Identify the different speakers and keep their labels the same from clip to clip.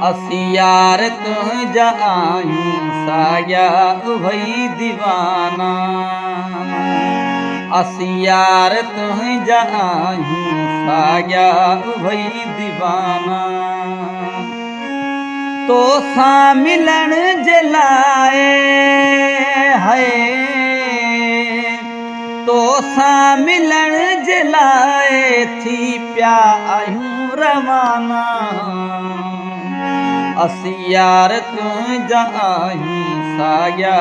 Speaker 1: असी यार तुझा आयूं साया भई दीवाना। असी यार तुझा आयूं साया भई दीवाना। तो सा मिलन जे लाए है, तो सा मिलन जे लाए थी प्या आयूं रवाना। असी यार तुझा आयूं साया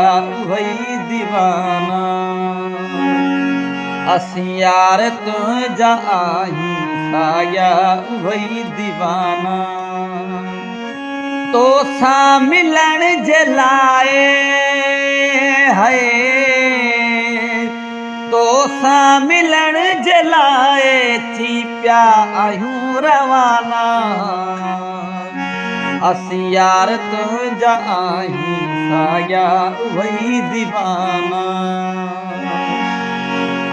Speaker 1: भई दीवाना। असी यार तुझा आयूं साया भई दीवाना। तो सा मिलन जे लाए है, तो सा मिलन जे लाए थी प्या आयूं रवाना। असी यार तुझा आयूं साया भई दीवाना।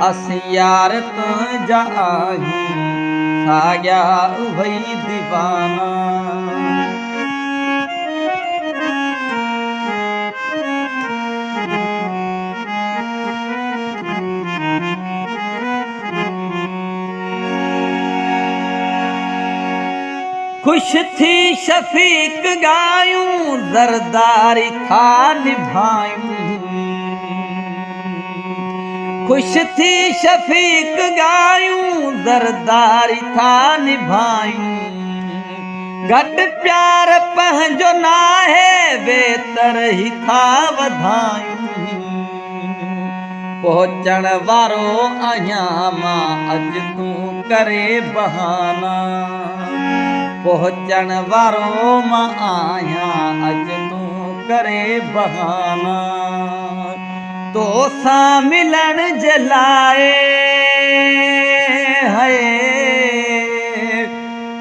Speaker 1: असी यार तुझा आयूं साया भई दीवाना। खुश थी शफीक गायूं ज़रदारी था निभायूं। खुश थी शफीक गायूं ज़रदारी था निभायूं। घट प्यार पंहिंजो नाहे बेतर ही था वधायूं। पहुचण वारो आहियां मां अॼु तूं करे बहाना। पहुचण वारो मां आहियां अॼु तूं करे बहाना। तो सा मिलन जे लाए है,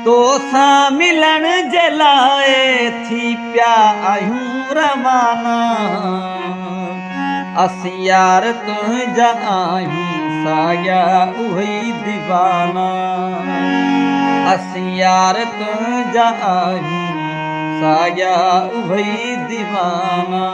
Speaker 1: तो सा मिलन जे लाए थी प्या आयूं रवाना। असी यार तुझा आयूं साया भई दीवाना। असी यार तुझा आयूं साया भई दीवाना।